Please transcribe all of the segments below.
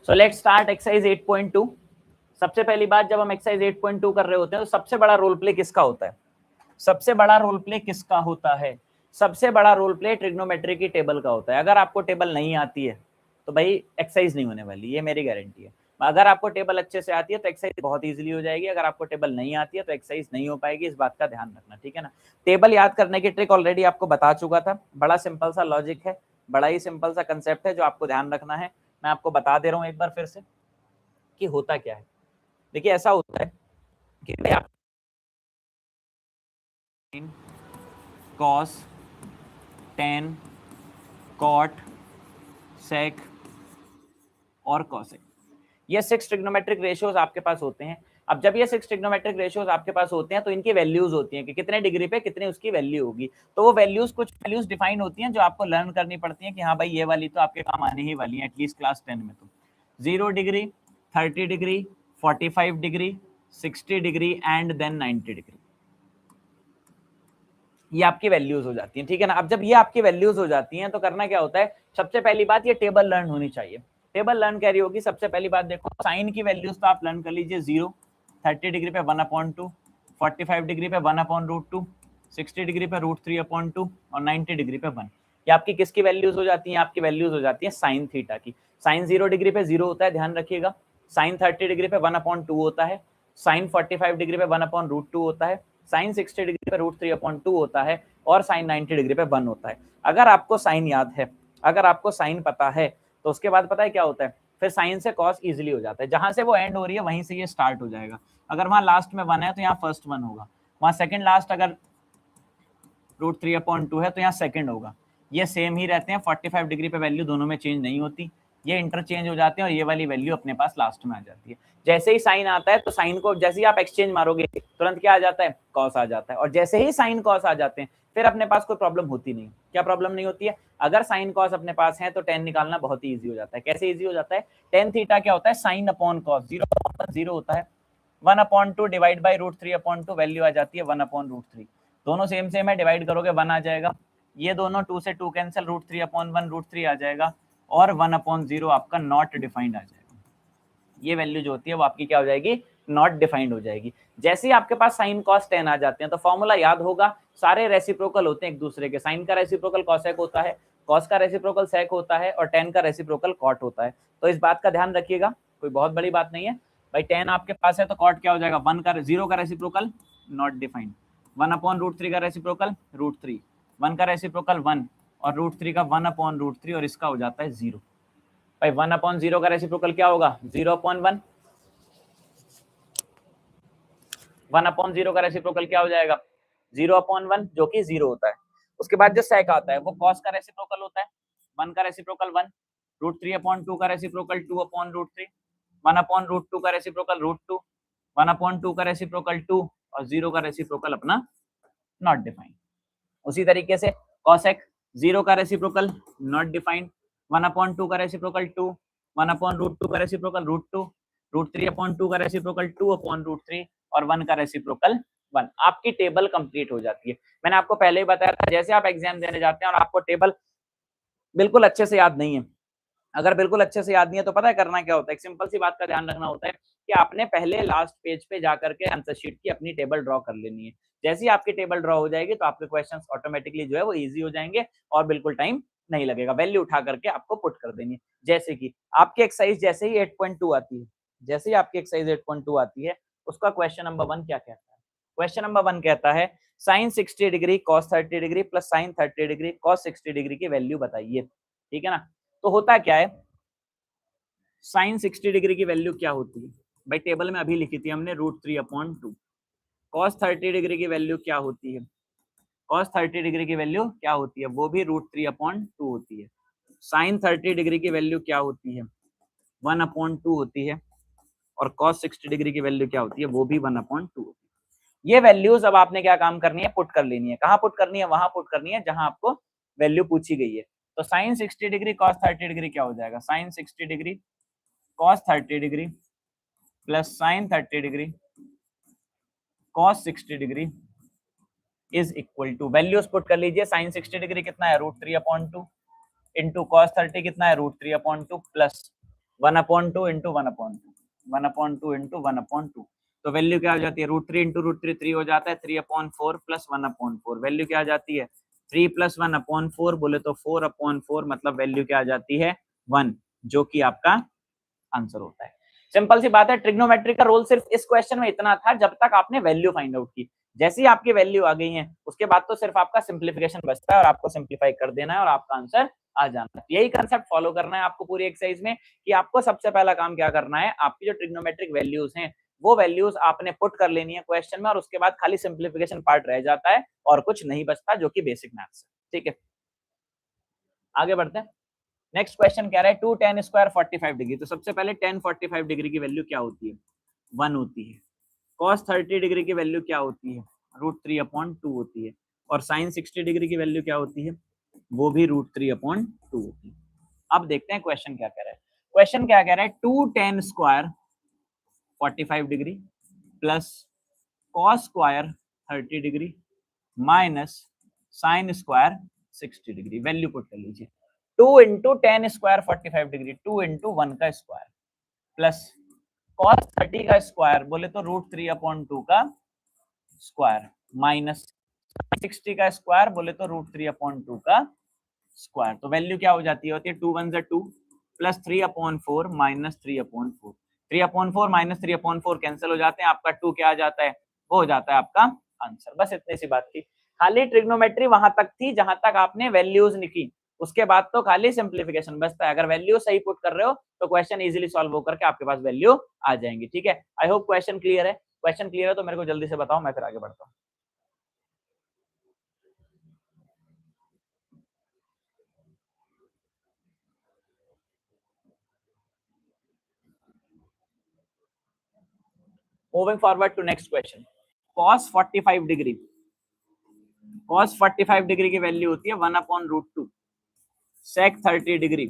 So let's start exercise 8.2। सबसे पहली बात, जब हम एक्सरसाइज 8.2 कर रहे होते हैं तो सबसे बड़ा रोल प्ले किसका होता है? सबसे बड़ा रोल प्ले किसका होता है? सबसे बड़ा रोल प्ले ट्रिग्नोमेट्री की टेबल का होता है। अगर आपको टेबल नहीं आती है तो भाई एक्सरसाइज नहीं होने वाली, ये मेरी गारंटी है। अगर आपको टेबल अच्छे से आती है तो एक्सरसाइज बहुत इजीली हो जाएगी, अगर आपको टेबल नहीं आती है तो एक्सरसाइज नहीं हो पाएगी, इस बात का ध्यान रखना, ठीक है ना। टेबल याद करने की ट्रिक ऑलरेडी आपको बता चुका था, बड़ा सिंपल सा लॉजिक है, बड़ा ही सिंपल सा कंसेप्ट है जो आपको ध्यान रखना है। मैं आपको बता दे रहा हूँ एक बार फिर से कि होता क्या है। देखिए ऐसा होता है कि आप कॉस, टेन, कॉट, सेक और कॉसेक, ये 6 ट्रिग्नोमेट्रिक रेशियोज आपके पास होते हैं। अब जब ये 6 ट्रिग्नोमेट्रिक रेशियोज आपके पास होते हैं तो इनकी वैल्यूज होती हैं कि कितने डिग्री पे कितनी उसकी वैल्यू होगी। तो वो वैल्यूज, कुछ वैल्यूज डिफाइन होती हैं जो आपको लर्न करनी पड़ती हैं कि हाँ भाई ये वाली तो आपके काम आने ही वाली है एटलीस्ट क्लास 10 में। तो 0 degree, 30 degree, 45 degree, 60 degree and then 90 degree, ये आपकी वैल्यूज हो जाती हैं, ठीक है ना। अब जब ये आपकी वैल्यूज हो जाती हैं तो करना क्या होता है, सबसे पहली बात ये टेबल लर्न होनी चाहिए। टेबल लर्न कैरी होगी, सबसे पहली बात देखो साइन की वैल्यूज तो आप लर्न कर लीजिए। 0, 30 डिग्री पे 1/2, 45 डिग्री पे 1/√2, 60 डिग्री पे √3/2 और 90 डिग्री पे 1। ये आपकी किसकी वैल्यूज हो जाती हैं? आपकी वैल्यूज हो जाती है साइन थीटा की। साइन 0 डिग्री पे 0 होता है, ध्यान रखिएगा। साइन 30 डिग्री पे 1/2 होता है, साइन 45 डिग्री पे 1/√2 होता है, साइन 60 डिग्री पे √3/2 होता है और साइन 90 डिग्री पे 1 होता है। अगर आपको साइन याद है, अगर आपको साइन पता है तो उसके बाद पता है क्या होता है, फिर साइन से कॉस इजीली हो जाता है। जहां से वो एंड हो रही है वहीं से ये स्टार्ट हो जाएगा। अगर वहां लास्ट में 1 है तो यहाँ फर्स्ट 1 होगा, वहां सेकंड लास्ट अगर √3/2 है तो यहाँ सेकंड होगा। ये सेम ही रहते हैं, 45 डिग्री पे वैल्यू दोनों में चेंज नहीं होती, ये इंटरचेंज हो जाते हैं और ये वाली वैल्यू अपने पास लास्ट में आ जाती है। जैसे ही साइन आता है तो साइन को जैसे ही आप एक्सचेंज मारोगे तुरंत क्या आ जाता है, कॉस आ जाता है। और जैसे ही साइन कॉस आ जाते हैं फिर अपने पास कोई प्रॉब्लम होती नहीं। क्या प्रॉब्लम नहीं होती है? अगर साइन कॉस अपने पास है तो टेन निकालना बहुत ही ईजी हो जाता है। कैसे ईजी हो जाता है? टेन थीटा क्या होता है, साइन अपॉन कॉस, 0 होता है, 1/2 डिवाइड बाई √3/2, वैल्यू आ जाती है 1/√3। दोनों सेम सेम है, डिवाइड करोगे 1 आ जाएगा, ये दोनों 2 से 2 कैंसिल, √3/1 √3 आ जाएगा और 1/0 आपका नॉट डिफाइंड आ जाएगा। ये वैल्यू जो होती है वो आपकी क्या हो जाएगी, नॉट डिफाइंड हो जाएगी। जैसे ही आपके पास साइन कॉस टेन आ जाते हैं तो फॉर्मूला याद होगा, सारे रेसिप्रोकल होते हैं एक दूसरे के। साइन का रेसिप्रोकल कॉसेक होता है, कॉस का रेसिप्रोकल सेक होता है और टेन का रेसिप्रोकल कॉट होता है। तो इस बात का ध्यान रखिएगा, कोई बहुत बड़ी बात नहीं है भाई। टेन आपके पास है तो कॉट क्या हो जाएगा, 1 का 0 का रेसिप्रोकल नॉट डिफाइंड, 1/√3 का रेसिप्रोकल √3, 1 का रेसिप्रोकल 1 और √3 का 1/√3 और इसका हो जाता है 0। भाई 1/0 का रेसिप्रोकल क्या होगा, 0/1। 1/0 का रेसिप्रोकल क्या हो जाएगा, 0/1 जो कि 0 होता है। उसके बाद जो सेक आता है वो कॉस का रेसिप्रोकल होता है, 1 का रेसिप्रोकल 1, √3/2 का रेसिप्रोकल 2/√3, 1/√2 का रेसिप्रोकल √2, 1/2 का रेसिप्रोकल 2 और 0 का रेसिप्रोकल अपना नॉट डिफाइंड। उसी तरीके से कॉसेक 0 का रेसिप्रोकल नॉट डिफाइंड, 1/2 का रेसिप्रोकल 2, 1/√2 का रेसिप्रोकल √2, √3/2 का रेसिप्रोकल 2/√3 और 1 का रेसिप्रोकल 1। आपकी टेबल कंप्लीट हो जाती है। मैंने आपको पहले ही बताया था, जैसे आप एग्जाम देने जाते हैं और आपको टेबल बिल्कुल अच्छे से याद नहीं है, अगर बिल्कुल अच्छे से याद नहीं है तो पता है करना क्या होता है, एक सिंपल सी बात का ध्यान रखना होता है कि आपने पहले लास्ट पेज पे जाकर के आंसर शीट की अपनी टेबल ड्रॉ कर लेनी है। जैसे ही आपकी टेबल ड्रॉ हो जाएगी तो आपके क्वेश्चंस ऑटोमेटिकली जो है वो इजी हो जाएंगे और बिल्कुल टाइम नहीं लगेगा। वैल्यू उठा करके आपको पुट कर देनी है। जैसे कि आपकी एक्सरसाइज जैसे ही 8.2 आती है, जैसे ही आपकी एक्सरसाइज 8.2 आती है उसका क्वेश्चन नंबर 1 क्या कहता है, क्वेश्चन नंबर 1 कहता है sine 60 degree cos 30 degree plus sine 30 degree cos 60 degree की वैल्यू बताइए, ठीक है ना। तो होता क्या है, साइन 60 डिग्री की वैल्यू क्या होती है भाई, टेबल में अभी लिखी थी हमने √3/2। कॉस 30 डिग्री की वैल्यू क्या होती है, कॉस 30 डिग्री की वैल्यू क्या होती है, वो भी √3/2 होती है। साइन 30 डिग्री की वैल्यू क्या होती है, 1/2 होती है और कॉस 60 डिग्री की वैल्यू क्या होती है, वो भी 1/2 होती है। ये वैल्यूज अब आपने क्या काम करनी है, पुट कर लेनी है। कहाँ पुट करनी है, वहां पुट करनी है जहां आपको वैल्यू पूछी गई है। तो साइन 60 डिग्री कॉस 30 डिग्री क्या हो जाएगा, sine 60 degree cos 30 degree plus sine 30 degree cos 60 degree is equal to, values put कर लीजिए। साइन 60 डिग्री कितना है, √3/2 इंटू कॉस 30 कितना है, √3/2 प्लस 1/2 इंटू 1/2 इंटू 1/2, तो वैल्यू क्या हो जाती है, √3 इंटू √3 3 हो जाता है, 3/4 प्लस 1/4, वैल्यू क्या आ जाती है 3 प्लस 1/4, बोले तो 4/4, मतलब वैल्यू क्या आ जाती है 1, जो कि आपका आंसर होता है। सिंपल सी बात है, ट्रिग्नोमेट्री का रोल सिर्फ इस क्वेश्चन में इतना था जब तक आपने वैल्यू फाइंड आउट की। जैसे ही आपकी वैल्यू आ गई है उसके बाद तो सिर्फ आपका सिंप्लीफिकेशन बचता है और आपको सिंप्लीफाई कर देना है और आपका आंसर आ जाना है। यही कंसेप्ट फॉलो करना है आपको पूरी एक्सरसाइज में कि आपको सबसे पहला काम क्या करना है, आपकी जो ट्रिग्नोमेट्रिक वैल्यूज हैं वो वैल्यूज आपने पुट कर लेनी है क्वेश्चन में और उसके बाद खाली सिंप्लीफिकेशन पार्ट रह जाता है और कुछ नहीं बचता, जो कि बेसिक मैथ्स है। ठीक है, आगे बढ़ते हैं। नेक्स्ट क्वेश्चन कह रहा है 2 tan स्क्वायर 45 डिग्री। तो सबसे पहले tan 45 डिग्री की वैल्यू क्या होती है, 1 होती है। cos 30 डिग्री की वैल्यू क्या होती है, √3/2 होती है। और sin 60 डिग्री की वैल्यू क्या होती है, वो भी √3/2 होती है। अब देखते हैं क्वेश्चन क्या कह रहा है। क्वेश्चन क्या कह रहा है, 2 tan square 45 degree plus cos square 30 degree minus sin square 60 degree, value put कर लीजिए। 2 into ten square 45 degree, 2 into 1 का स्क्वायर प्लस cos 30 का स्क्वायर, बोले तो √3/2 का स्क्वायर माइनस 60 का स्क्वायर, बोले तो √3/2 का स्क्वायर। तो वैल्यू क्या हो जाती है, 2 1 जा 2 प्लस 3/4 माइनस 3/4, 3/4 माइनस 3/4 कैंसिल हो जाते हैं, आपका 2 क्या आ जाता है, वो हो जाता है आपका आंसर। बस इतनी सी बात थी, खाली ट्रिग्नोमेट्री वहां तक थी जहां तक आपने वैल्यूज लिखी, उसके बाद तो खाली सिंप्लीफिकेशन बचता है। अगर वैल्यू सही पुट कर रहे हो तो क्वेश्चन इजीली सॉल्व होकर के आपके पास वैल्यू आ जाएंगी। ठीक है, आई होप क्वेश्चन क्लियर है। क्वेश्चन क्लियर है तो मेरे को जल्दी से बताओ, मैं फिर आगे बढ़ता हूँ। Moving forward to next question, cos 45 degree, cos 45 degree की वैल्यू होती है 1/√2। sec 30 डिग्री,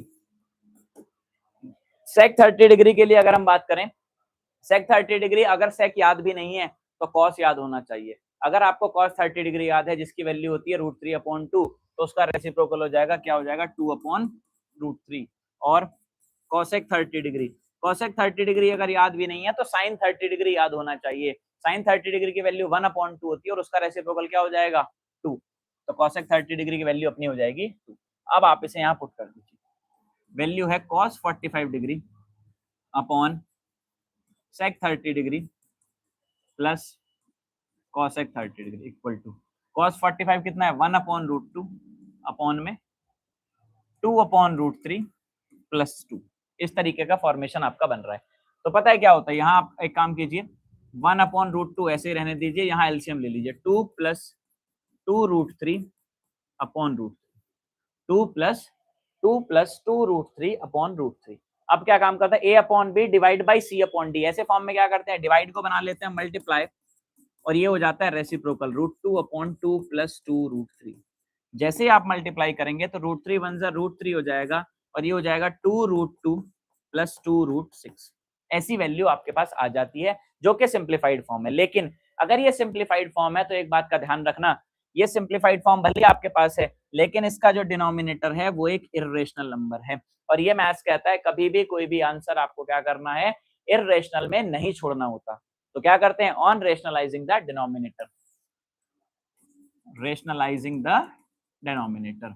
sec 30 डिग्री के लिए अगर हम बात करें, sec 30 डिग्री अगर sec याद भी नहीं है तो cos याद होना चाहिए। अगर आपको cos 30 डिग्री याद है जिसकी वैल्यू होती है √3/2, तो उसका रेसिप्रोकल हो जाएगा, क्या हो जाएगा 2/√3। और cosec 30 डिग्री, cosec 30 डिग्री अगर याद भी नहीं है तो sin 30 डिग्री याद होना चाहिए। sin 30 डिग्री की वैल्यू 1/2 होती है और उसका रेसिप्रोकल क्या हो जाएगा 2। तो cosec 30 डिग्री की वैल्यू अपनी हो जाएगी 2। अब आप इसे यहाँ पुट कर दीजिए, वैल्यू है cos 45 degree upon sec 30 degree plus cosec 30 degree equal to cos 45 कितना है 1/√2 अपॉन में 2/√3 प्लस 2। इस तरीके का फॉर्मेशन आपका बन रहा है। तो पता है क्या होता है, यहाँ आप एक काम कीजिए, 1/√2 ऐसे ही रहने दीजिए, यहाँ एलसीएम ले लीजिए, 2 प्लस 2√3 अपॉन √2 प्लस 2√3 अपॉन √3। अब क्या काम करता है, a/b डिवाइड बाई c/d, ऐसे फॉर्म में क्या करते हैं, डिवाइड को बना लेते हैं मल्टीप्लाई और ये हो जाता है रेसिप्रोकल √2/2 प्लस 2√3। जैसे ही आप मल्टीप्लाई करेंगे तो √3 1 जा √3 हो जाएगा और ये हो जाएगा 2√2 प्लस 2√6। ऐसी वैल्यू आपके पास आ जाती है जो कि सिंप्लीफाइड फॉर्म है। लेकिन अगर ये सिंप्लीफाइड फॉर्म है तो एक बात का ध्यान रखना, ये सिंप्लीफाइड फॉर्म भले आपके पास है लेकिन इसका जो डिनोमिनेटर है वो एक इर्रेशनल नंबर है। और ये मैथ्स कहता है कभी भी कोई भी आंसर आपको क्या करना है, इर्रेशनल में नहीं छोड़ना होता। तो क्या करते हैं, on rationalising the denominator, rationalising the denominator,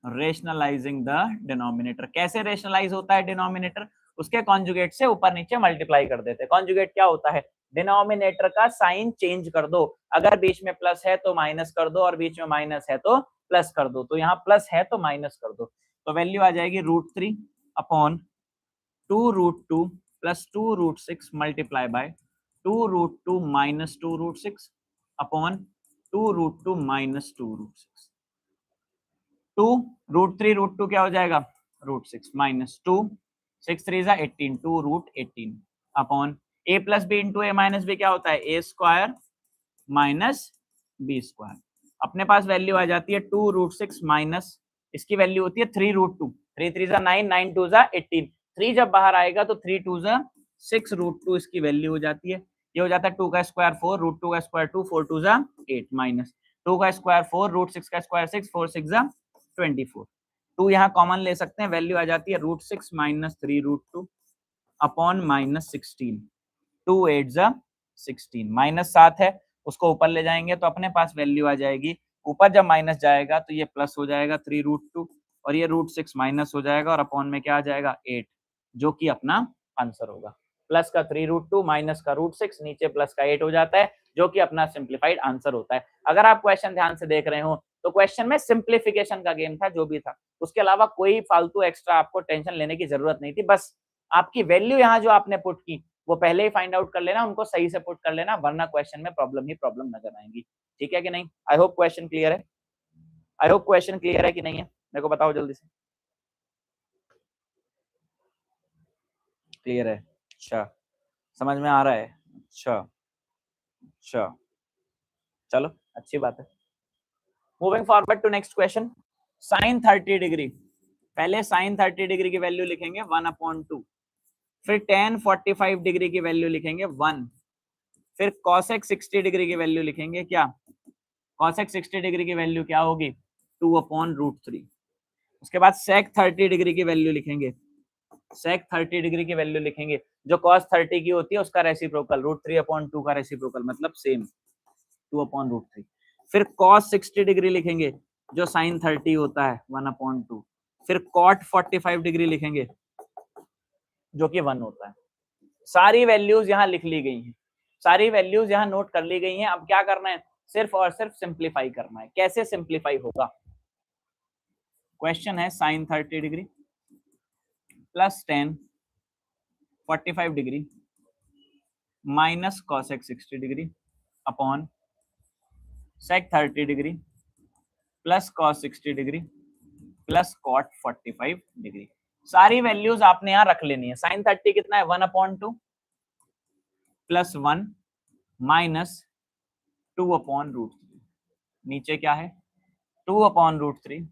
rationalising the denominator. कैसे रेशनलाइज होता है डिनोमिनेटर, उसके कॉन्जुगेट से ऊपर नीचे मल्टीप्लाई कर देते हैं। कॉन्जुगेट क्या होता है, डिनोमिनेटर का साइन चेंज कर दो, अगर बीच में प्लस है तो माइनस कर दो और बीच में माइनस है तो प्लस कर दो। तो यहाँ प्लस है तो माइनस कर दो, तो वैल्यू आ जाएगी √3 upon 2√2 plus 2√6 multiply by 2√2 minus 2√6 upon 2√2 minus 2√6। 2√3 क्या हो जाएगा √6 माइनस 2 6 3 जा 18 2√18 upon a plus B into A minus B क्या होता है a square minus B square. अपने पास वैल्यू आ जाती है 2√6 माइनस इसकी वैल्यू होती है 3√2, 3 3 जा 9 9 2 जा 18, 3 जब बाहर आएगा तो 3 2 जा 6√2 इसकी वैल्यू हो जाती है। ये हो जाता है 2 का स्क्वायर 4 √2 का स्क्वायर 2 4 2 जा 8 माइनस 2 का स्क्वायर 4 √6 का स्क्वायर 6 4 6 जा 24। 2 यहाँ कॉमन ले सकते हैं, वैल्यू आ जाती है √6 माइनस 3√2 अपॉन माइनस 16। 2 8 जा 16, माइनस 7 है, उसको ऊपर ले जाएंगे तो अपने पास वैल्यू आ जाएगी, ऊपर जब माइनस जाएगा तो ये प्लस हो जाएगा 3√2 और ये √6 माइनस हो जाएगा और अपॉन में क्या आ जाएगा 8, जो कि अपना आंसर होगा। प्लस का 3√2 माइनस का √6 नीचे प्लस का 8 हो जाता है, जो कि अपना सिंप्लीफाइड आंसर होता है। अगर आप क्वेश्चन ध्यान से देख रहे हो तो क्वेश्चन में सिंप्लीफिकेशन का गेम था, जो भी था, उसके अलावा कोई फालतू एक्स्ट्रा आपको टेंशन लेने की जरूरत नहीं थी। बस आपकी वैल्यू यहाँ जो आपने पुट की वो पहले ही फाइंड आउट कर लेना, उनको सही से पुट कर लेना, वरना क्वेश्चन में प्रॉब्लम ही प्रॉब्लम नजर आएंगी। ठीक है कि नहीं? आई होप क्वेश्चन क्लियर है। आई होप क्वेश्चन क्लियर है कि नहीं है, मेरे को बताओ जल्दी से। क्लियर है? अच्छा, समझ में आ रहा है? अच्छा अच्छा, चलो अच्छी बात है। Moving forward to next question. Sine 30 degree, पहले साइन 30 डिग्री की वैल्यू लिखेंगे 1/2, फिर tan 45 डिग्री की वैल्यू लिखेंगे 1, फिर cosec 60 डिग्री की वैल्यू लिखेंगे क्या? cosec 60 डिग्री की वैल्यू क्या होगी? 2/√3। उसके बाद sec 30 डिग्री की वैल्यू लिखेंगे, sec 30 डिग्री की वैल्यू लिखेंगे, जो cos 30 की होती है उसका रेसिप्रोकल, √3/2 का रेसिप्रोकल, मतलब सेम 2/√3। फिर cos 60 डिग्री लिखेंगे, जो sin 30 होता है 1/2। फिर cot 45 डिग्री लिखेंगे, जो कि 1 होता है। सारी वैल्यूज यहाँ लिख ली गई हैं, सारी वैल्यूज यहाँ नोट कर ली गई हैं। अब क्या करना है? सिर्फ और सिर्फ सिंप्लीफाई करना है। कैसे सिंप्लीफाई होगा? क्वेश्चन है sine 30 degree plus tan 45 degree minus cosec 60 degree upon sec 30 degree plus cos 60 degree plus cot 45 degree. सारी वैल्यूज आपने यहाँ रख लेनी है। साइन 30 कितना है? 1/2 प्लस 1 माइनस 2/√3। नीचे क्या है? 2/√3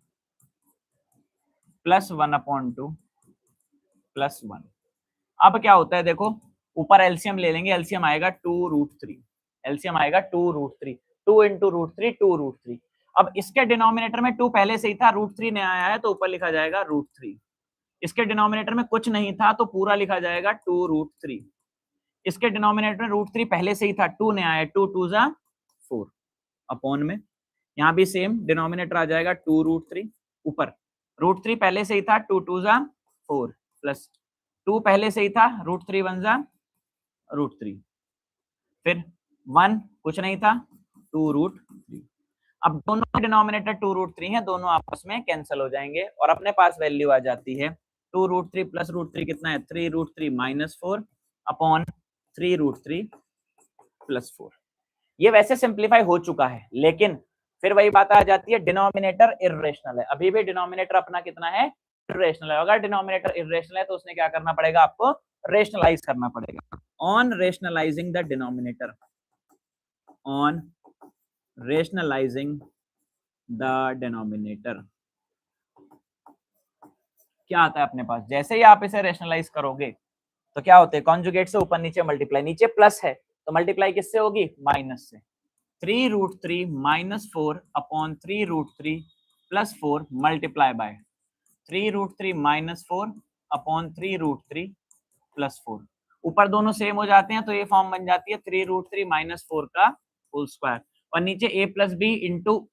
प्लस 1/2 प्लस 1। अब क्या होता है देखो, ऊपर एलसीएम ले लेंगे, एलसीएम आएगा 2√3, एलसीएम आएगा 2√3, 2 इंटू √3 2√3। अब इसके डिनोमिनेटर में 2 पहले से ही था, √3 नया आया है तो ऊपर लिखा जाएगा √3। इसके डिनोमिनेटर में कुछ नहीं था तो पूरा लिखा जाएगा 2√3। इसके डिनोमिनेटर में √3 पहले से ही था, 2 नया आया, 2 2 जा 4 अपॉन में यहाँ भी सेम डिनोमिनेटर आ जाएगा 2√3, ऊपर √3 पहले से ही था, 2 2 जा 4 प्लस 2 पहले से ही था, √3 1 जा √3, फिर 1 कुछ नहीं था, 2√3। अब दोनों डिनोमिनेटर 2√3 है, दोनों आपस में कैंसिल हो जाएंगे और अपने पास वैल्यू आ जाती है 2√3 प्लस √3 कितना है? 3√3 माइनस 4 अपॉन 3√3 प्लस 4। ये वैसे सिंप्लीफाई हो चुका है, लेकिन फिर वही बात आ जाती है, डिनोमिनेटर इर्रेशनल है। अभी भी डिनोमिनेटर अपना कितना है? इर्रेशनल है। अगर डिनोमिनेटर इर्रेशनल है तो उसने क्या करना पड़ेगा? आपको रेशनलाइज करना पड़ेगा। On rationalising the denominator, on rationalising the denominator क्या आता है अपने पास? जैसे ही आप इसे रेशनलाइज करोगे तो क्या होते हैं? कॉन्जुगेट से ऊपर नीचे मल्टीप्लाई, नीचे प्लस है तो मल्टीप्लाई किससे होगी? माइनस से। 3√3 minus 4 upon 3√3 plus 4 multiply by 3√3 minus 4 upon 3√3 plus 4। ऊपर दोनों सेम हो जाते हैं तो ये फॉर्म बन जाती है 3√3 माइनस 4 का होल स्क्वायर, और नीचे a plus B into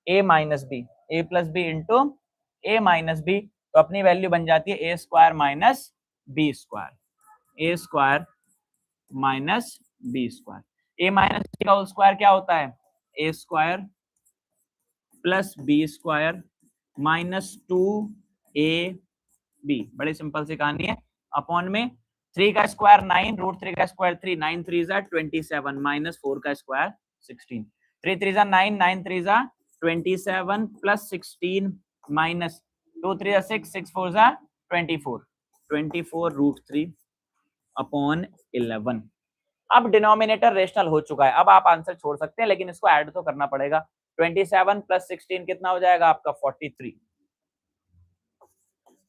A minus B, A plus B into A minus B, तो अपनी वैल्यू बन जाती है A square minus B square, A square minus B square. A minus B का whole square क्या होता है? A square plus B square minus 2ab, बड़ी सिंपल सी कहानी है, अपॉन में 3 का स्क्वायर 9, √3 का स्क्वायर 3, 9 3 जा 27 माइनस 4 का स्क्वायर 16, 3 3 जा 9, 9 3 जा 27 प्लस 16 माइनस 2 3 जा 6, 6 4 जा 24, 24√3 अपॉन 11। अब डिनोमिनेटर रेशनल हो चुका है, अब आप आंसर छोड़ सकते हैं, लेकिन इसको ऐड तो करना पड़ेगा। 27 प्लस 16 कितना हो जाएगा आपका? 43,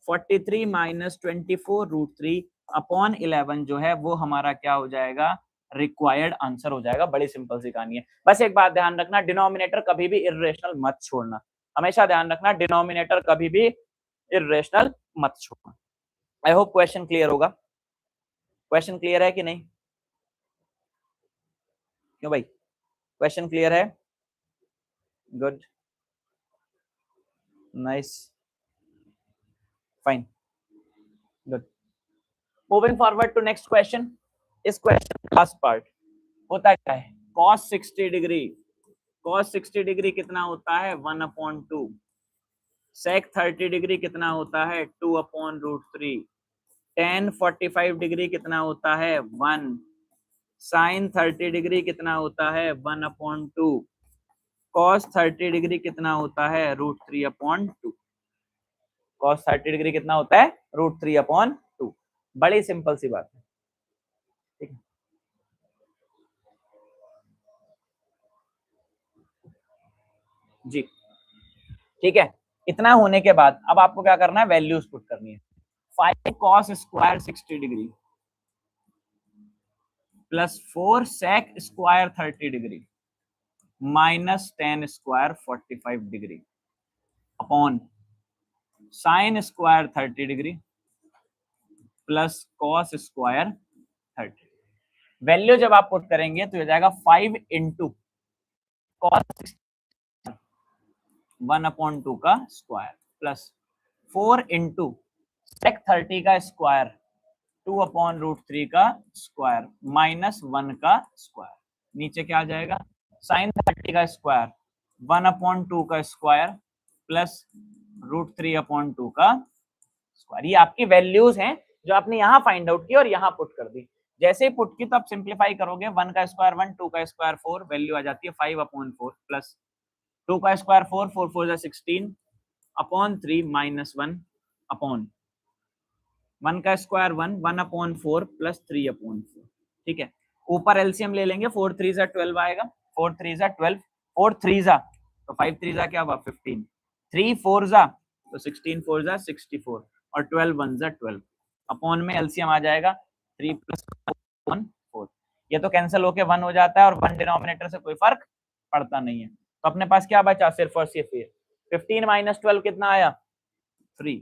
43 माइनस 24√3 अपॉन 11 जो है वो हमारा क्या हो जाएगा? रिक्वायर्ड आंसर हो जाएगा। बड़ी सिंपल सी कहानी है। बस एक बात ध्यान रखना, डिनोमिनेटर कभी भी इर्रेशनल मत छोड़ना। हमेशा ध्यान रखना डिनोमिनेटर कभी भी इर्रेशनल मत छोड़ना। आई होप क्वेश्चन क्लियर होगा। क्वेश्चन क्लियर है कि नहीं? क्यों भाई, क्वेश्चन क्लियर है? Good, nice, fine, good. Moving forward to next question. इस क्वेश्चन का लास्ट पार्ट होता क्या है? cos 60 डिग्री, cos 60 डिग्री कितना होता है? 1/2। sec 30 डिग्री कितना होता है? 2/√3। tan 45 डिग्री कितना होता है? 1। sin 30 डिग्री कितना होता है? 1/2। cos 30 डिग्री कितना होता है? √3/2। cos 30 डिग्री कितना होता है? √3/2। बड़ी सिंपल सी बात है, ठीक है। जी ठीक है, इतना होने के बाद अब आपको क्या करना है? वैल्यूज पुट करनी है। 5 cos square 60 degree plus 4 sec square 30 degree minus 10 square 45 degree upon sine square 30 degree plus cos square 30। Value जब आप पुट करेंगे तो हो जाएगा 5 इंटू कॉस 1/2 का स्क्वायर प्लस 4 इंटू सेक 30 का स्क्वायर 2/√3 का स्क्वायर माइनस 1 का स्क्वायर। नीचे क्या आ जाएगा? साइन 30 का स्क्वायर 1/2 का स्क्वायर प्लस √3/2 का स्क्वायर। ये आपकी वैल्यूज हैं जो आपने यहाँ फाइंड आउट की और यहाँ पुट कर दी। जैसे ही पुट की तो आप सिंप्लीफाई करोगे, 1 का स्क्वायर 1, 2 का स्क्वायर 4, वैल्यू आ जाती है 5/4 प्लस 2 का स्क्वायर 4, 4 4 जा 16 अपॉन 3 माइनस 1 अपॉन 1 का स्क्वायर 1, 1/4 प्लस 3/4। ठीक है, ऊपर एलसीएम ले लेंगे, 4 3 जा 12 आएगा, 4 3 जा 12, 4 3 जा तो 5 3 जा क्या हुआ? 15, 3 4 जा तो 16 4 जा 64 और 12 1 जा 12 अपॉन में एलसीएम आ जाएगा 3 प्लस 1 4। ये तो कैंसिल होके 1 हो जाता है और 1 डिनोमिनेटर से कोई फर्क पड़ता नहीं है। तो अपने पास क्या बचा? सिर्फ और सिर्फ ये 15 माइनस 12 कितना आया? 3।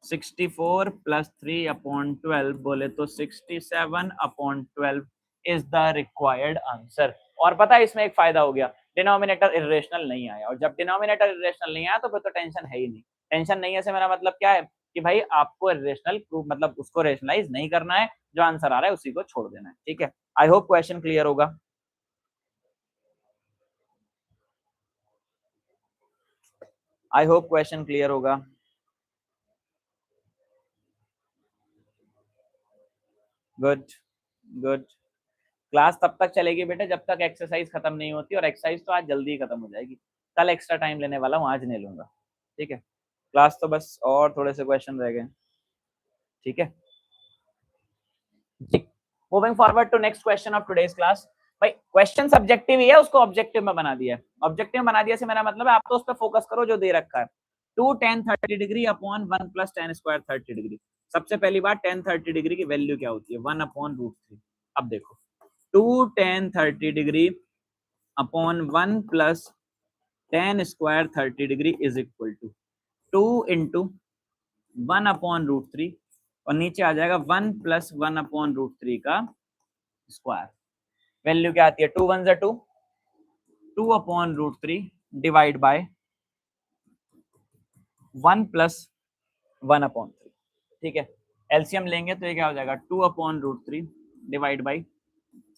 64 प्लस 3/12 बोले तो 67/12 इज द रिक्वायर्ड आंसर। और पता है इसमें एक फायदा हो गया, डिनोमिनेटर इरेशनल नहीं आया। और जब डिनोमिनेटर इरेशनल नहीं आया तो फिर तो टेंशन है ही नहीं। टेंशन नहीं है से मेरा मतलब क्या है कि भाई आपको इरेशनल मतलब उसको रेशनलाइज नहीं करना है, जो आंसर आ रहा है उसी को छोड़ देना है। ठीक है, आई होप क्वेश्चन क्लियर होगा। आई होप क्वेश्चन क्लियर होगा। Good good. क्लास तब तक चलेगी बेटे जब तक एक्सरसाइज खत्म नहीं होती, और एक्सरसाइज तो आज जल्दी ही खत्म हो जाएगी। कल एक्स्ट्रा टाइम लेने वाला हूँ, आज नहीं लूंगा। ठीक है, क्लास तो बस और थोड़े से क्वेश्चन रह गए। ठीक है, moving forward to next question of today's class. भाई क्वेश्चन सब्जेक्टिव ही है, उसको ऑब्जेक्टिव में बना दिया है। ऑब्जेक्टिव बना दिया से मेरा मतलब है आप तो उस पर फोकस करो जो दे रखा है। 2 tan 30 degree upon 1 plus tan square 30 degree. सबसे पहली बात, tan 30 डिग्री की वैल्यू क्या होती है? 1/√3। अब देखो 2 tan 30 degree upon 1 plus tan square 30 degree is equal to 2 into 1/√3 और नीचे आ जाएगा 1 प्लस 1/√3 का स्क्वायर। वैल्यू क्या आती है? 2 1 2, 2/√3 डिवाइड बाय 1 प्लस 1/3। ठीक है, एलसीएम लेंगे तो ये क्या हो जाएगा? 2/√3 डिवाइड बाई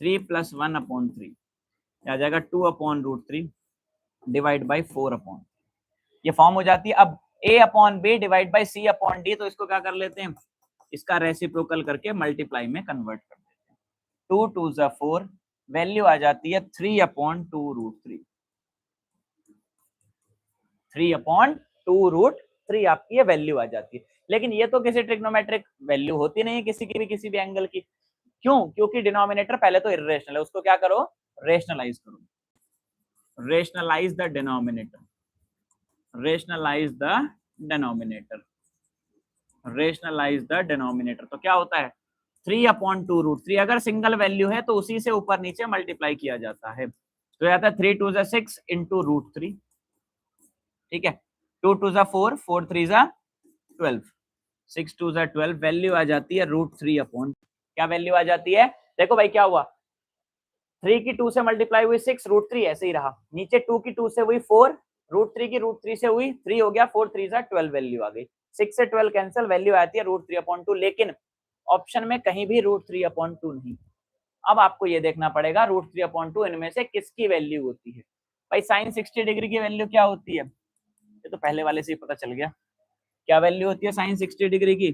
3 प्लस 1/3 आ जाएगा 2/√3 डिवाइड बाई 4/3। ये फॉर्म हो जाती है। अब a/b डिवाइड बाई c/d, तो इसको क्या कर लेते हैं? इसका रेसिप्रोकल करके मल्टीप्लाई में कन्वर्ट कर देते हैं। 2 2 जा 4, वैल्यू आ जाती है 3/2√3। 3/2√3 आपकी ये वैल्यू आ जाती है। लेकिन ये तो किसी ट्रिग्नोमेट्रिक वैल्यू होती नहीं है किसी भी एंगल की। क्यों? क्योंकि डिनोमिनेटर पहले तो इर्रेशनल है, उसको क्या करो? रेशनलाइज करो। Rationalise the denominator, rationalise the denominator, rationalise the denominator. तो क्या होता है? 3/2√3। अगर सिंगल वैल्यू है तो उसी से ऊपर नीचे मल्टीप्लाई किया जाता है। तो आता है 3 2 6 इंटू √3। ठीक है, 2 2 जा 4, 4 3 जा 12, 6 2 जा 12, वैल्यू आ जाती है √3 अपॉन, क्या वैल्यू आ जाती है? देखो भाई क्या हुआ, 3 की 2 से मल्टीप्लाई हुई 6, √3 ऐसे ही रहा, नीचे 2 की 2 से हुई 4, √3 की √3 से हुई 3 हो गया, 4 3 जा 12 वैल्यू आ गई, 6 से 12 कैंसिल, वैल्यू आती है √3 अपॉन 2, लेकिन ऑप्शन में कहीं भी √3 अपॉन 2 नहीं। अब आपको ये देखना पड़ेगा √3 अपॉन 2 इनमें से किसकी वैल्यू होती है। भाई साइन 60 डिग्री की वैल्यू क्या होती है? ये तो पहले वाले से ही पता चल गया, क्या वैल्यू होती है साइन 60 डिग्री की?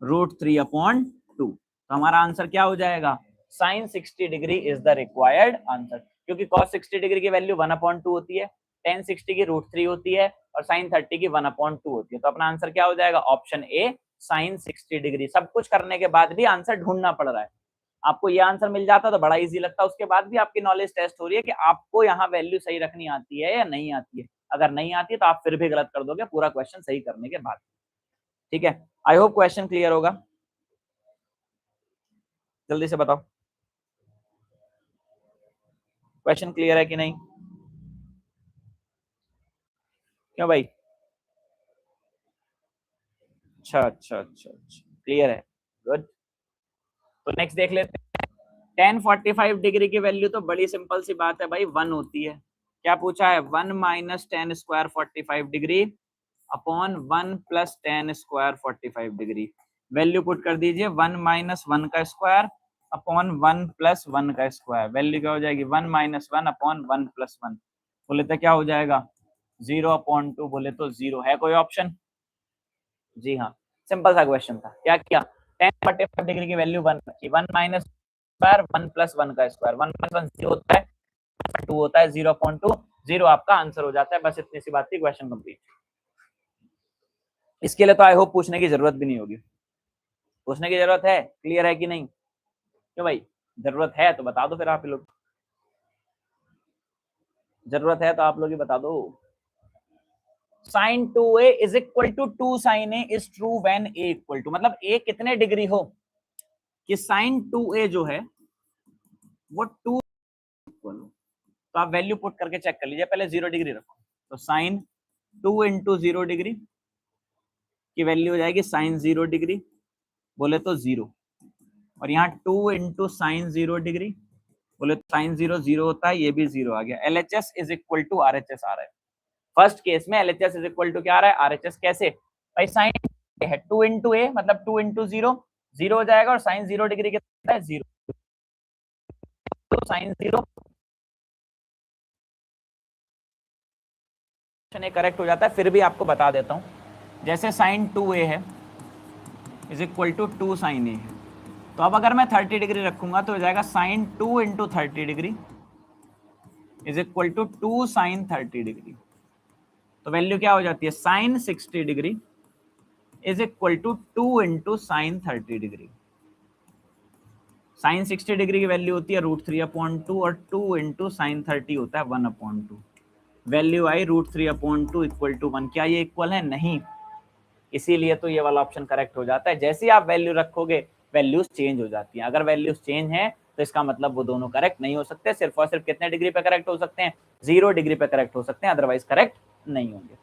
√3 अपॉन 2। तो हमारा आंसर क्या हो जाएगा? Sine 60 degree is the required answer, क्योंकि cos 60 डिग्री की वैल्यू 1 अपॉन 2 होती है, tan 60 की √3 होती है और sin 30 की 1 अपॉन 2 होती है। तो अपना आंसर क्या हो जाएगा? Option A, sine 60 degree. सब कुछ करने के बाद भी आंसर ढूंढना पड़ रहा है। आपको ये आंसर मिल जाता तो बड़ा इजी लगता, उसके बाद भी आपकी नॉलेज टेस्ट हो रही है कि आपको यहाँ वैल्यू सही रखनी आती है या नहीं आती है। अगर नहीं आती है तो आप फिर भी गलत कर दोगे पूरा क्वेश्चन सही करने के बाद। ठीक है, आई होप क्वेश्चन क्लियर होगा। जल्दी से बताओ क्वेश्चन क्लियर है कि नहीं? क्यों भाई? अच्छा अच्छा अच्छा अच्छा, क्लियर है, गुड। तो नेक्स्ट देख लेते हैं। tan 45 डिग्री की वैल्यू तो बड़ी सिंपल सी बात है भाई, 1 होती है। क्या पूछा है? 1 minus tan square 45 degree upon 1 plus tan square 45 degree. Value put कर दीजिए, 1 माइनस 1 का स्क्वायर अपॉन 1 प्लस 1 का स्क्वायर। वैल्यू क्या हो जाएगी? 1 माइनस 1 अपॉन 1 प्लस 1। बोले तो क्या हो जाएगा? 0 अपॉन 2। बोले तो 0 है कोई ऑप्शन? जी हाँ, सिंपल सा क्वेश्चन था। क्या किया? tan 45 डिग्री की वैल्यू 1 रखी, 1 माइनस स्क्वायर 1 प्लस 1 का स्क्वायर, 1 प्लस 1 0 होता है, 2 होता है, 0 अपॉन 2, 0 आपका आंसर हो जाता है। बस इतनी सी बात थी, क्वेश्चन कंप्लीट। इसके लिए तो आई होप पूछने की जरूरत भी नहीं होगी। पूछने की जरूरत है? क्लियर है कि नहीं? क्यों भाई, जरूरत है तो बता दो फिर आप लोग, जरूरत है तो आप लोग ही बता दो। Sine 2a is equal to 2 sine a is true when a equal to, मतलब a कितने डिग्री हो कि साइन 2a जो है वो 2 इक्वल हो। तो आप वैल्यू पुट करके चेक कर लीजिए, पहले 0 डिग्री रखो। तो साइन 2 इंटू 0 डिग्री की वैल्यू हो जाएगी साइन 0 डिग्री, बोले तो 0। और यहाँ 2 इंटू साइन 0 डिग्री, बोले तो साइन 0 0 होता है, ये भी 0 आ गया। LHS is equal to RHS आ रहा है। फर्स्ट केस में LHS इज इक्वल टू क्या आ रहा है? RHS। कैसे भाई? साइन है 2 इंटू ए, मतलब 2 इंटू 0, 0 हो जाएगा, और साइन 0 डिग्री कितना है? 0। तो साइन 0 करेक्ट हो जाता है। फिर भी आपको बता देता हूं, जैसे साइन 2a है इज इक्वल टू 2 साइन ए है, तो अब अगर मैं 30 डिग्री रखूंगा तो हो जाएगा sine 2 into 30 degree is equal to 2 sine 30 degree. तो वैल्यू क्या हो जाती है? Sine 60 degree is equal to 2 into sine 30 degree. Sine 60 degree की वैल्यू होती है √3 अपॉन 2, और 2 इंटू साइन 30 होता है 1 upon 2। Value I √3 upon 2 equal to 1। क्या ये इक्वल है? नहीं, इसीलिए तो ये वाला ऑप्शन करेक्ट हो जाता है। जैसे ही आप वैल्यू रखोगे वैल्यूज चेंज हो जाती हैं। अगर वैल्यूज चेंज हैं तो इसका मतलब वो दोनों करेक्ट नहीं हो सकते। सिर्फ और सिर्फ कितने डिग्री पे करेक्ट हो सकते हैं? 0 डिग्री पे करेक्ट हो सकते हैं, अदरवाइज करेक्ट नहीं होंगे।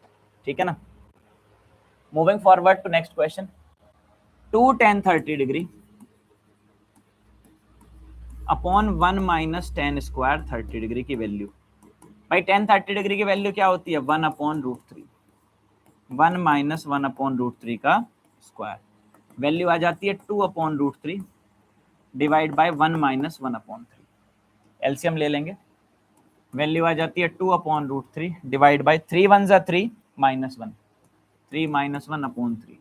ठीक है ना? Moving forward to next question. 2 tan 30 degree upon 1 minus tan square 30 degree की वैल्यू। भाई tan 30 डिग्री की वैल्यू क्या होती है? 1 अपॉन √3, 1 माइनस 1 अपॉन √3 का स्क्वायर। वैल्यू आ जाती है 2 upon √3 divide by 1 minus 1 upon 3। LCM ले लेंगे, वैल्यू आ जाती है 2 अपॉन √3 डिवाइड बाय 3 1 जा 3 minus 1, 3 minus 1 upon 3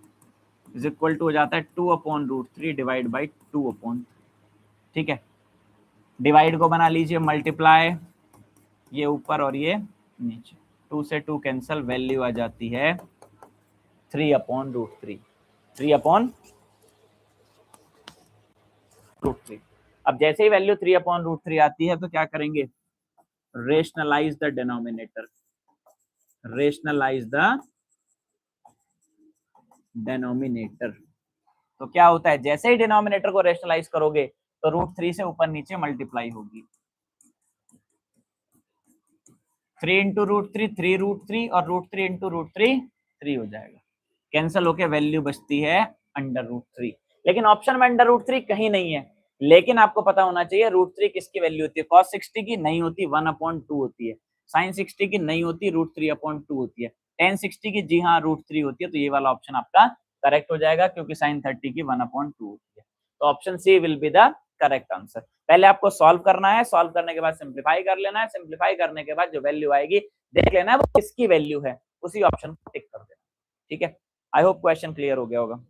is equal to हो जाता है 2 अपॉन √3 डिवाइड बाई 2 अपॉन। ठीक है, डिवाइड को बना लीजिए मल्टीप्लाई, ये ऊपर और ये नीचे, 2 से 2 कैंसिल, वैल्यू आ जाती है 3 अपॉन √3, 3 अपॉन √3। अब जैसे ही वैल्यू 3 अपॉन √3 आती है तो क्या करेंगे? Rationalise the denominator, rationalise the denominator. तो क्या होता है? जैसे ही डिनोमिनेटर को रेशनलाइज करोगे तो √3 से ऊपर नीचे मल्टीप्लाई होगी। 3 इंटू रूट 3 3 रूट 3 और रूट 3 इंटू रूट 3 3 हो जाएगा, कैंसिल होके वैल्यू बचती है अंडर रूट 3। लेकिन ऑप्शन में अंडर रूट 3 कहीं नहीं है, लेकिन आपको पता होना चाहिए रूट 3 किसकी वैल्यू होती है, cos 60 की नहीं होती, 1/2 होती है, sin 60 की नहीं होती, रूट 3/2 होती है, tan 60 की जी हाँ रूट 3 होती है। तो ये वाला ऑप्शन आपका करेक्ट हो जाएगा क्योंकि sin 30 की 1/2 होती है। तो option C will be the correct answer. पहले आपको सॉल्व करना है, सॉल्व करने के बाद सिंप्लीफाई कर लेना है, सिंप्लीफाई करने के बाद जो वैल्यू आएगी देख लेना है वो किसकी वैल्यू है, उसी ऑप्शन को टिक कर देना। ठीक है, आई होप क्वेश्चन क्लियर हो गया होगा।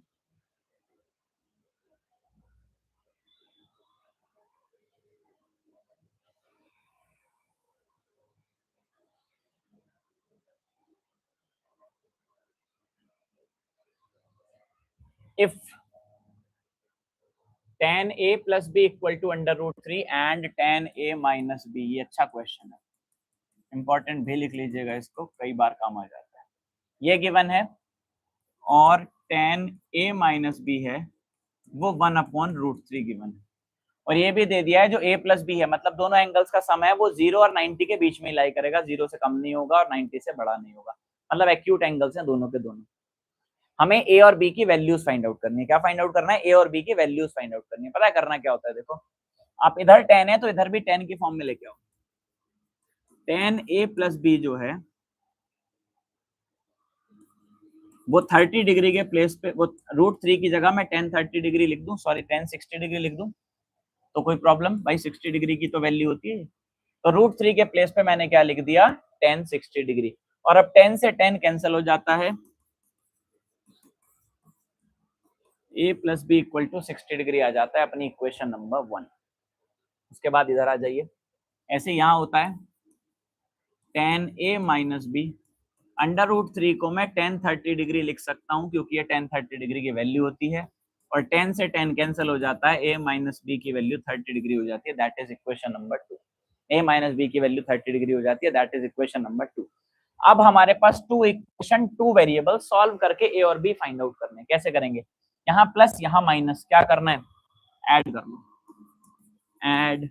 If tan a plus B equal to under root 3 and tan a minus B, ये अच्छा क्वेश्चन है, इंपॉर्टेंट भी लिख लीजिएगा इसको, कई बार काम आ जाता है। ये गिवन है और tan a माइनस बी है वो 1/√3 गिवन है, और ये भी दे दिया है जो a प्लस बी है, मतलब दोनों एंगल्स का सम है वो 0 और 90 के बीच में लाई करेगा, 0 से कम नहीं होगा और 90 से बड़ा नहीं होगा, मतलब एक्यूट एंगल्स हैं दोनों के दोनों। हमें a और b की वैल्यूज फाइंड आउट करनी है। क्या फाइंड आउट करना है? a और b की वैल्यूज फाइंड आउट करनी है। पता है करना क्या होता है? देखो आप इधर tan है तो इधर भी tan की फॉर्म में लेके आओ। tan a प्लस बी जो है वो 30 डिग्री के प्लेस पे, वो √3 की जगह मैं tan 30 डिग्री लिख दूं, सॉरी tan 60 डिग्री लिख दूं, तो कोई प्रॉब्लम? भाई 60 डिग्री की तो वैल्यू होती है, तो √3 के प्लेस पे मैंने क्या लिख दिया? tan 60 degree. और अब tan से tan कैंसिल हो जाता है, a plus B equal to 60 degree आ जाता है अपनी इक्वेशन नंबर 1। उसके बाद इधर आ जाइए, ऐसे यहां होता है tan a माइनस बी, अंडर√3 को मैं tan 30 डिग्री लिख सकता हूं क्योंकि ये tan 30 डिग्री की वैल्यू होती है, और tan से tan कैंसिल हो जाता है, a माइनस बी की वैल्यू 30 डिग्री हो जाती है, that is equation number 2। a minus B की वैल्यू 30 डिग्री हो जाती है, दैट इज इक्वेशन नंबर 2। अब हमारे पास two equation, two variable solve करके a और b फाइंड आउट करने। कैसे करेंगे? यहाँ प्लस यहाँ माइनस, क्या करना है? ऐड कर लो, ऐड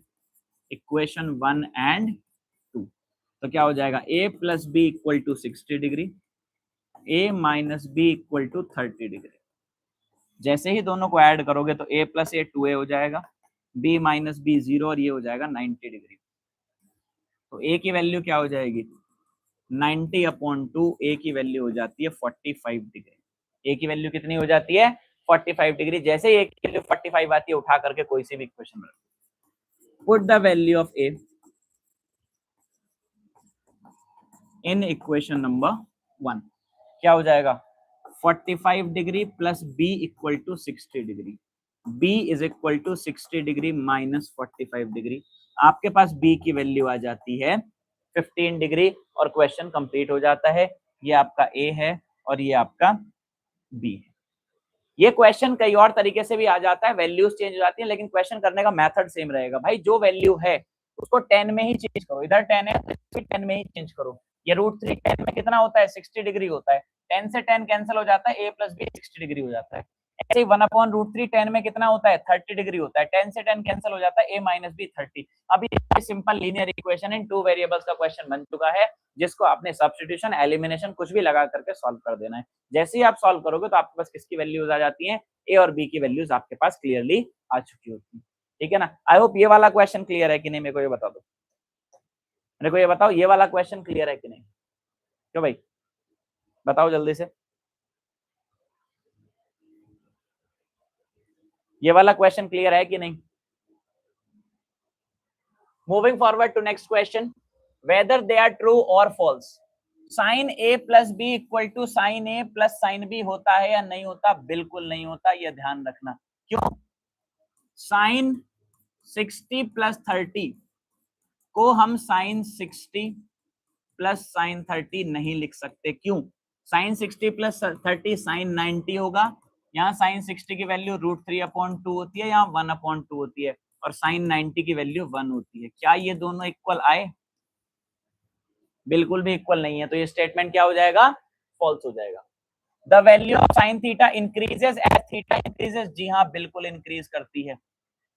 इक्वेशन 1 एंड 2, तो क्या हो जाएगा? a plus B equal to 60 degree, a minus B equal to 30 degree. जैसे ही दोनों को ऐड करोगे तो a प्लस a 2a हो जाएगा, b माइनस बी 0 और ये हो जाएगा 90 डिग्री। तो a की वैल्यू क्या हो जाएगी? 90/2, a की वैल्यू हो जाती है 45 डिग्री। a की वैल्यू कितनी हो जाती है? 45 डिग्री। जैसे ही a की वैल्यू 45 आती है उठा करके कोई सी भी इक्वेशन में put the value of a in equation number 1। क्या हो जाएगा? 45 degree plus b equal to 60 degree, b is equal to 60 degree minus 45 degree. आपके पास b की वैल्यू आ जाती है 15 डिग्री और क्वेश्चन कंप्लीट हो जाता है। ये आपका a है और ये आपका b है। ये क्वेश्चन कई और तरीके से भी आ जाता है, वैल्यूज चेंज हो जाती है, लेकिन क्वेश्चन करने का मेथड सेम रहेगा। भाई जो वैल्यू है उसको 10 में ही चेंज करो, इधर 10 है तो 10 में ही चेंज करो। ये √3 10 में कितना होता है? 60 डिग्री होता है, 10 से 10 कैंसिल हो जाता है, a प्लस बी 60 डिग्री हो जाता है। ऐसे ही 1/√3 10 में कितना होता है? 30 डिग्री होता है, 10 से 10 कैंसिल हो जाता है, a माइनस बी 30। अब ये simple linear equation in two variables का क्वेश्चन बन चुका है, जिसको आपने सब्स्टिट्यूशन, एलिमिनेशन कुछ भी लगा करके सॉल्व कर देना है। जैसे ही आप सॉल्व करोगे तो आपके पास किसकी वैल्यूज आ जाती हैं? ए और बी की वैल्यूज आपके पास क्लियरली आ चुकी होती है। ठीक है ना? आई होप ये वाला क्वेश्चन क्लियर है कि नहीं, मेरे को ये बता दो, मेरे को ये बताओ ये वाला क्वेश्चन क्लियर है कि नहीं? क्यों भाई, बताओ जल्दी से, ये वाला क्वेश्चन क्लियर है कि नहीं? Moving forward to next question, whether they are true और false. Sine A plus B equal to sine A plus sine B होता है या नहीं होता? बिल्कुल नहीं होता, ये ध्यान रखना। क्यों? साइन 60 प्लस 30 को हम साइन 60 प्लस साइन 30 नहीं लिख सकते। क्यों? साइन 60 प्लस 30 साइन 90 होगा, यहाँ साइन 60 की वैल्यू √3/2 होती है, यहाँ 1/2 होती है, और साइन 90 की वैल्यू 1 होती है। क्या ये दोनों इक्वल आए? बिल्कुल भी इक्वल नहीं है, तो ये स्टेटमेंट क्या हो जाएगा? फॉल्स हो जाएगा। The value of sine theta increases as theta increases, जी हाँ बिल्कुल इंक्रीज करती है।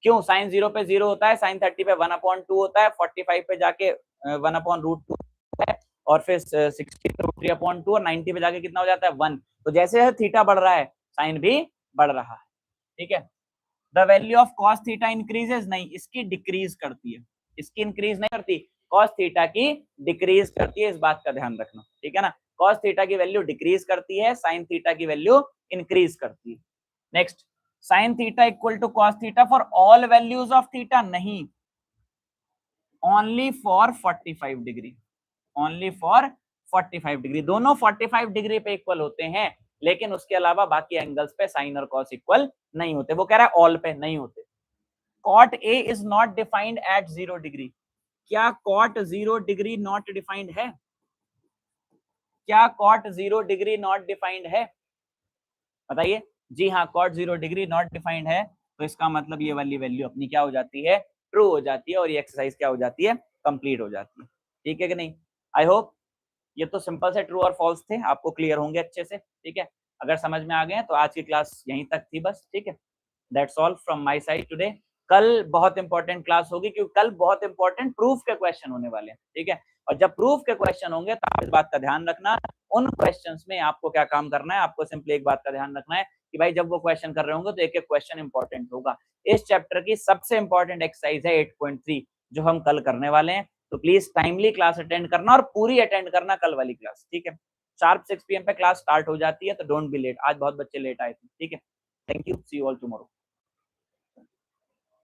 क्यों? साइन 0 पे 0 होता है, साइन 30 पे 1/2 होता है, 45 पे जाके 1/√2 है, और फिर 60√3/2 और 90 पे जाके कितना हो जाता है 1। तो जैसे थीटा बढ़ रहा है साइन भी बढ़ रहा है, ठीक है। The value of cos theta increases, नहीं इसकी डिक्रीज करती है, इसकी इंक्रीज नहीं करती, कॉस थीटा की डिक्रीज करती है, इस बात का ध्यान रखना, ठीक है ना। कॉस थीटा की वैल्यू डिक्रीज करती है, साइन थीटा की वैल्यू इंक्रीज करती है। Next, sine theta equal to cos theta for all values of theta, नहीं, only for 45 degree, only for 45 degree, दोनों 45 डिग्री पे इक्वल होते हैं, लेकिन उसके अलावा बाकी एंगल्स पे साइन और कॉस इक्वल नहीं होते। वो कह रहा है ऑल पे नहीं होते। Cot A is not defined at 0 degree, क्या कॉट 0 डिग्री नॉट डिफाइंड है? क्या कॉट 0 डिग्री नॉट डिफाइंड है? बताइए। जी हाँ, कॉट 0 डिग्री नॉट डिफाइंड है, तो इसका मतलब ये वाली वैल्यू अपनी क्या हो जाती है, ट्रू हो जाती है, और ये एक्सरसाइज क्या हो जाती है, कंप्लीट हो जाती है, ठीक है कि नहीं। आई होप ये तो सिंपल से ट्रू और फॉल्स थे, आपको क्लियर होंगे अच्छे से, ठीक है। अगर समझ में आ गए तो आज की क्लास यहीं तक थी बस, ठीक है। That's all from my side today. कल बहुत इंपॉर्टेंट क्लास होगी, क्योंकि कल बहुत इंपॉर्टेंट प्रूफ के क्वेश्चन होने वाले हैं, ठीक है। और जब प्रूफ के क्वेश्चन होंगे तो आप इस बात का ध्यान रखना, उन क्वेश्चंस में आपको क्या काम करना है, आपको सिंपली एक बात का ध्यान रखना है कि भाई जब वो क्वेश्चन कर रहे होंगे तो एक एक क्वेश्चन इंपॉर्टेंट होगा। इस चैप्टर की सबसे इंपॉर्टेंट एक्सरसाइज है 8.3 जो हम कल करने वाले हैं, तो प्लीज टाइमली क्लास अटेंड करना और पूरी अटेंड करना कल वाली क्लास, ठीक है। शार्प 6 PM पे क्लास स्टार्ट हो जाती है, तो डोंट बी लेट। आज बहुत बच्चे लेट आए थे, ठीक है। Thank you, see you all tomorrow.